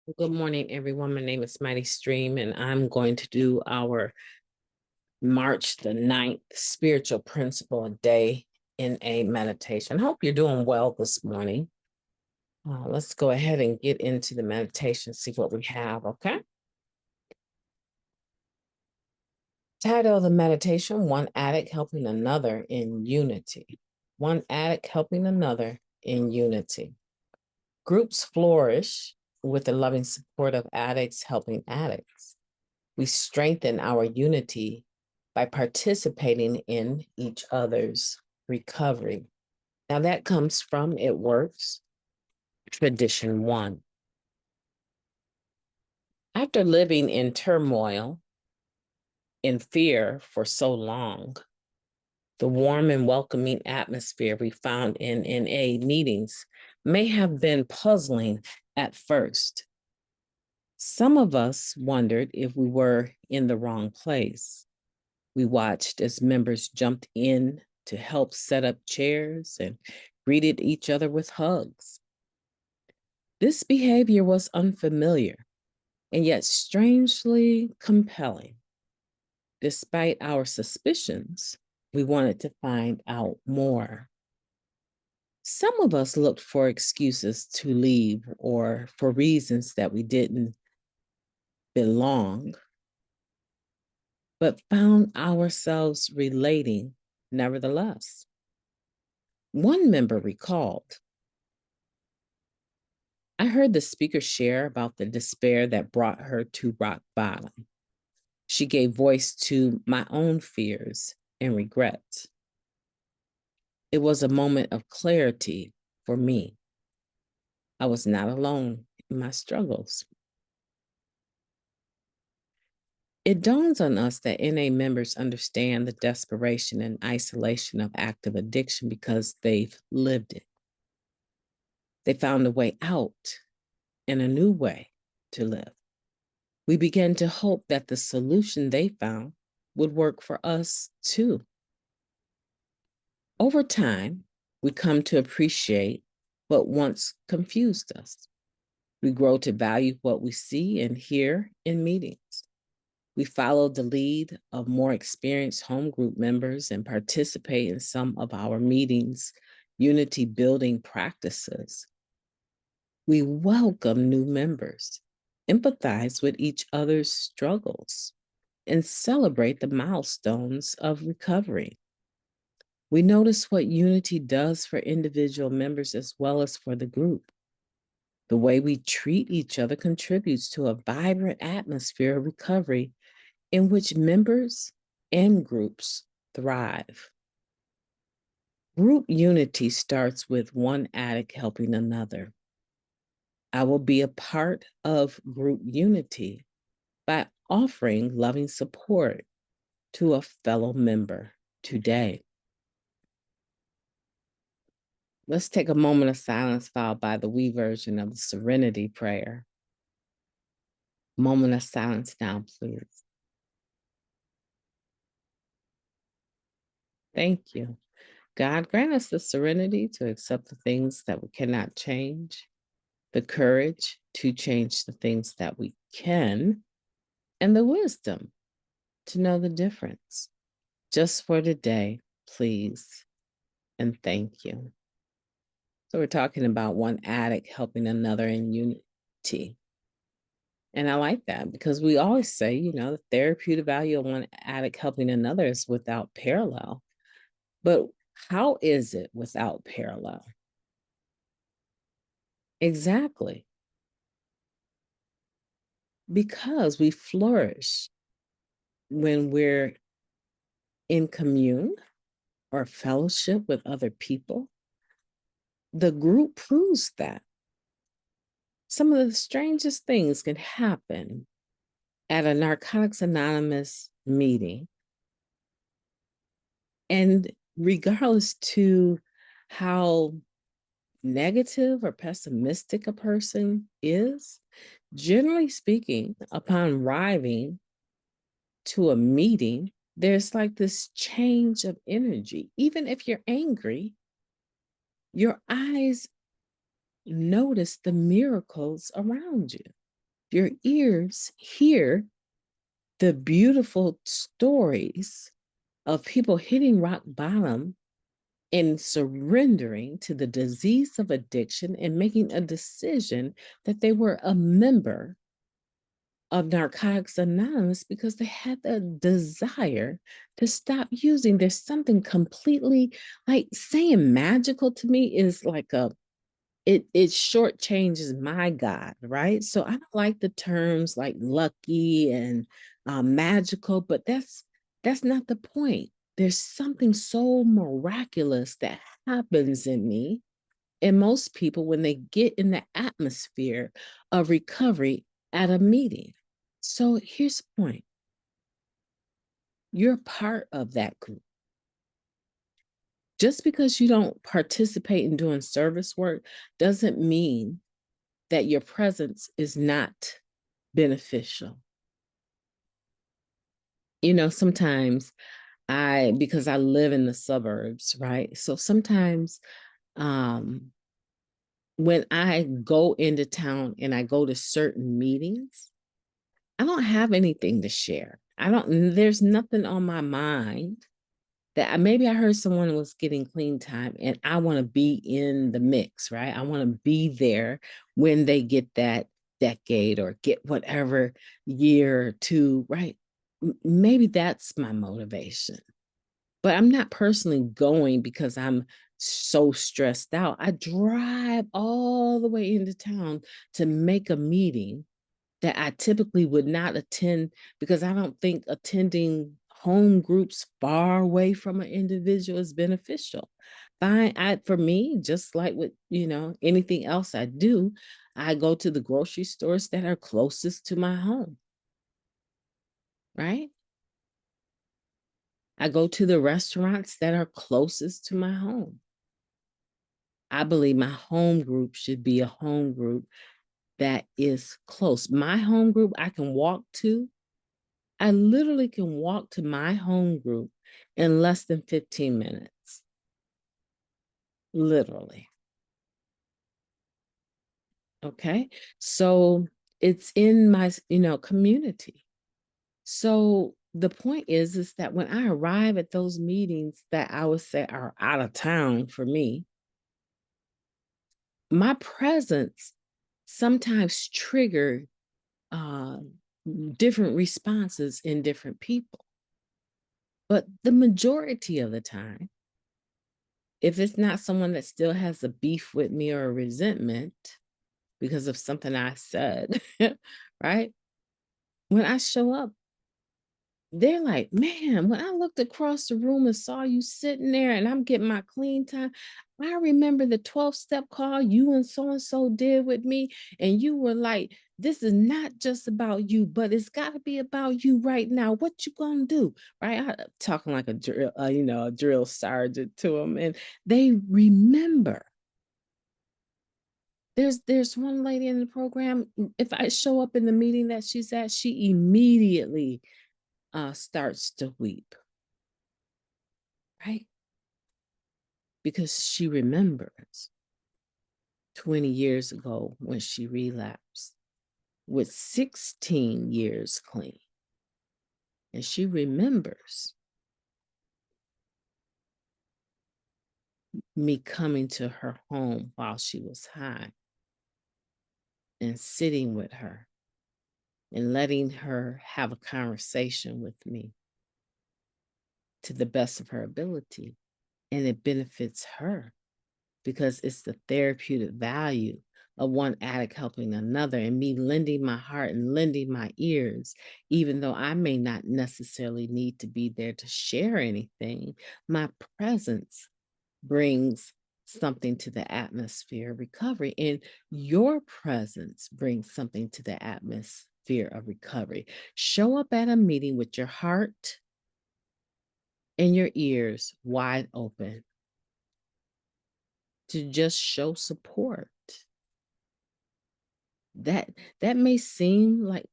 Good morning, everyone. My name is MightyStream, and I'm going to do our March the 9th spiritual principle day in a meditation. Hope you're doing well this morning. Let's go ahead and get into the meditation, see what we have, okay? Title of the meditation, One Addict Helping Another in Unity. One addict helping another in unity. Groups flourish with the loving support of addicts helping addicts. We strengthen our unity by participating in each other's recovery. Now that comes from It Works, Tradition 1. After living in turmoil, in fear for so long, the warm and welcoming atmosphere we found in NA meetings may have been puzzling at first. Some of us wondered if we were in the wrong place. We watched as members jumped in to help set up chairs and greeted each other with hugs. This behavior was unfamiliar and yet strangely compelling. Despite our suspicions, we wanted to find out more. Some of us looked for excuses to leave or for reasons that we didn't belong, but found ourselves relating nevertheless. One member recalled, I heard the speaker share about the despair that brought her to rock bottom. She gave voice to my own fears and regrets. It was a moment of clarity for me. I was not alone in my struggles. It dawns on us that NA members understand the desperation and isolation of active addiction because they've lived it. They found a way out and a new way to live. We began to hope that the solution they found would work for us too. Over time, we come to appreciate what once confused us. We grow to value what we see and hear in meetings. We follow the lead of more experienced home group members and participate in some of our meetings' unity building practices. We welcome new members, empathize with each other's struggles, and celebrate the milestones of recovery. We notice what unity does for individual members as well as for the group. The way we treat each other contributes to a vibrant atmosphere of recovery in which members and groups thrive. Group unity starts with one addict helping another. I will be a part of group unity by offering loving support to a fellow member today. Let's take a moment of silence followed by the we version of the Serenity Prayer. Moment of silence now, please. Thank you. God, grant us the serenity to accept the things that we cannot change, the courage to change the things that we can, and the wisdom to know the difference. Just for today, please, and thank you. So we're talking about one addict helping another in unity. And I like that because we always say, the therapeutic value of one addict helping another is without parallel. But how is it without parallel? Exactly. Because we flourish when we're in commune or fellowship with other people. The group proves that. Some of the strangest things can happen at a Narcotics Anonymous meeting. And regardless to how negative or pessimistic a person is, generally speaking, upon arriving to a meeting, there's like this change of energy. Even if you're angry, your eyes notice the miracles around you. Your ears hear the beautiful stories of people hitting rock bottom and surrendering to the disease of addiction and making a decision that they were a member of Narcotics Anonymous because they had the desire to stop using. There's something completely like saying magical to me is like it shortchanges my God, right? So I don't like the terms like lucky and magical, but that's not the point. There's something so miraculous that happens in me and most people when they get in the atmosphere of recovery at a meeting. So here's the point. You're part of that group. Just because you don't participate in doing service work doesn't mean that your presence is not beneficial. Sometimes because I live in the suburbs, right? So sometimes when I go into town and I go to certain meetings, I don't have anything to share. There's nothing on my mind that maybe I heard someone was getting clean time and I want to be in the mix, right? I want to be there when they get that decade or get whatever year or two, right? Maybe that's my motivation. But I'm not personally going because I'm so stressed out. I drive all the way into town to make a meeting that I typically would not attend because I don't think attending home groups far away from an individual is beneficial. For me, just like with anything else I do, I go to the grocery stores that are closest to my home, right? I go to the restaurants that are closest to my home. I believe my home group should be a home group that is close. My home group I can walk to. I literally can walk to my home group in less than 15 minutes. Literally. Okay. So it's in my, community. So the point is that when I arrive at those meetings that I would say are out of town for me, my presence sometimes trigger uh, different responses in different people. But the majority of the time, if it's not someone that still has a beef with me or a resentment because of something I said, right? When I show up, they're like, man, when I looked across the room and saw you sitting there and I'm getting my clean time, I remember the 12-step call you and so did with me. And you were like, this is not just about you, but it's got to be about you right now. What you gonna do? Right? Talking like a drill, a drill sergeant to them. And they remember. There's one lady in the program. If I show up in the meeting that she's at, she immediately starts to weep, right? Because she remembers 20 years ago when she relapsed with 16 years clean. And she remembers me coming to her home while she was high and sitting with her and letting her have a conversation with me to the best of her ability. And it benefits her because it's the therapeutic value of one addict helping another and me lending my heart and lending my ears, even though I may not necessarily need to be there to share anything. My presence brings something to the atmosphere of recovery, and your presence brings something to the atmosphere of recovery. Show up at a meeting with your heart and your ears wide open to just show support. That that may seem like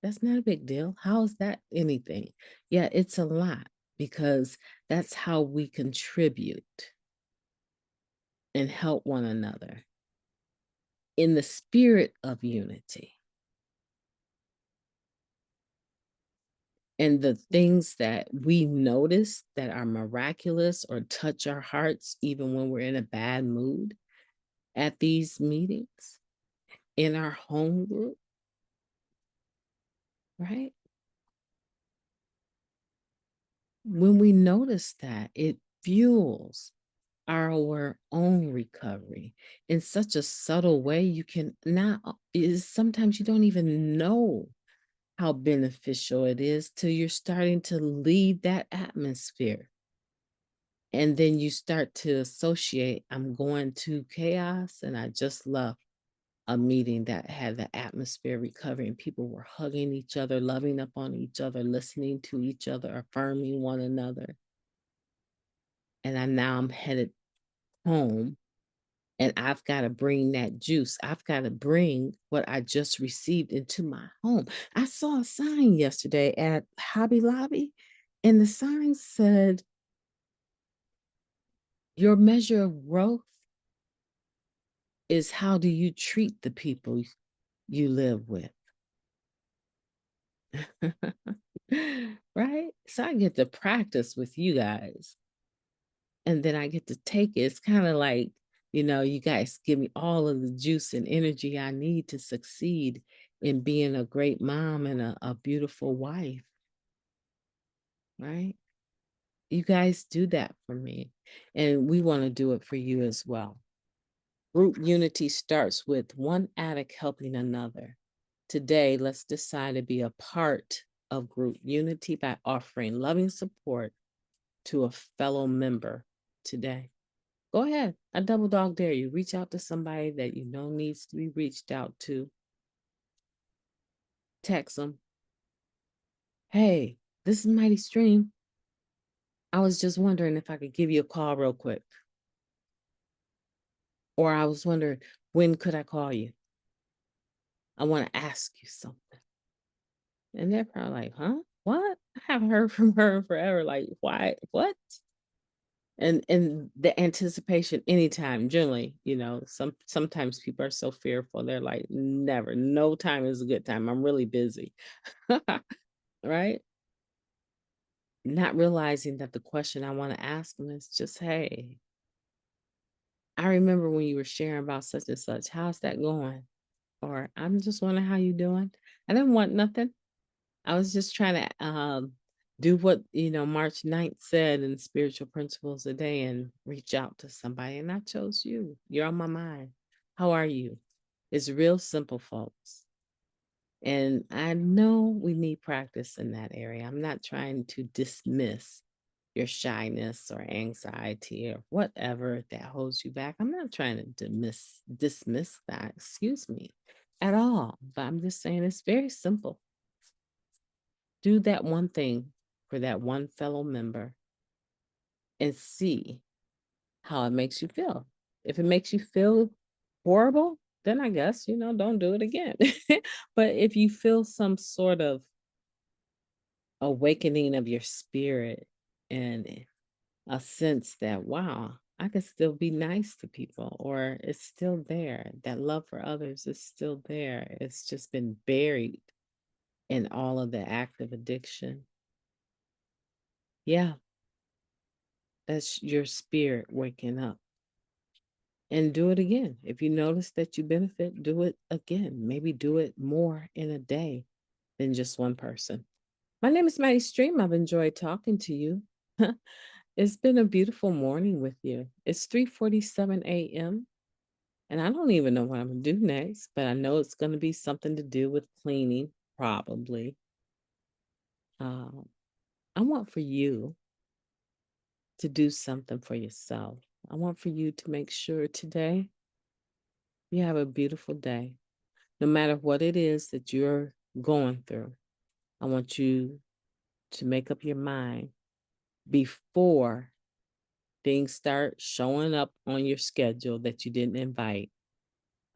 that's not a big deal. How is that anything? Yeah, it's a lot because that's how we contribute and help one another in the spirit of unity. And the things that we notice that are miraculous or touch our hearts, even when we're in a bad mood at these meetings, in our home group, right? When we notice that, it fuels our own recovery in such a subtle way you can not is sometimes you don't even know how beneficial it is till you're starting to leave that atmosphere. And then you start to associate, I'm going to chaos, and I just left a meeting that had the atmosphere recovery, and people were hugging each other, loving up on each other, listening to each other, affirming one another. And I'm headed home, and I've got to bring that juice. I've got to bring what I just received into my home. I saw a sign yesterday at Hobby Lobby, and the sign said, your measure of growth is how do you treat the people you live with. Right? So I get to practice with you guys, and then I get to take it. It's kind of like, you guys give me all of the juice and energy I need to succeed in being a great mom and a beautiful wife, right? You guys do that for me, and we want to do it for you as well. Group unity starts with one addict helping another. Today, let's decide to be a part of group unity by offering loving support to a fellow member today. Go ahead. I double dog dare you. Reach out to somebody that you know needs to be reached out to. Text them. Hey, this is Mighty Stream. I was just wondering if I could give you a call real quick. Or I was wondering, when could I call you? I want to ask you something. And they're probably like, huh? What? I haven't heard from her in forever. Like, why? What? And the anticipation anytime, generally, sometimes people are so fearful. They're like, never, no time is a good time. I'm really busy. Right? Not realizing that the question I want to ask them is just, hey, I remember when you were sharing about such and such. How's that going? Or I'm just wondering how you doing. I didn't want nothing. I was just trying to do what, March 9th said in Spiritual Principles a Day and reach out to somebody. And I chose you. You're on my mind. How are you? It's real simple, folks. And I know we need practice in that area. I'm not trying to dismiss your shyness or anxiety or whatever that holds you back. I'm not trying to dismiss that, excuse me, at all. But I'm just saying it's very simple. Do that one thing for that one fellow member and see how it makes you feel. If it makes you feel horrible, then I guess, don't do it again. But if you feel some sort of awakening of your spirit and a sense that, wow, I can still be nice to people, or it's still there, that love for others is still there. It's just been buried in all of the active addiction. Yeah, that's your spirit waking up. And do it again. If you notice that you benefit, do it again. Maybe do it more in a day than just one person. My name is Mighty Stream. I've enjoyed talking to you. It's been a beautiful morning with you. It's 3:47 a.m. and I don't even know what I'm gonna do next, but I know it's gonna be something to do with cleaning, probably. Um, I want for you to do something for yourself. I want for you to make sure today you have a beautiful day. No matter what it is that you're going through, I want you to make up your mind before things start showing up on your schedule that you didn't invite.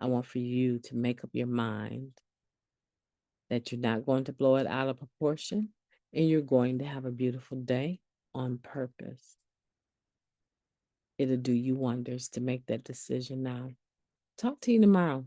I want for you to make up your mind that you're not going to blow it out of proportion and you're going to have a beautiful day on purpose. It'll do you wonders to make that decision now. Talk to you tomorrow.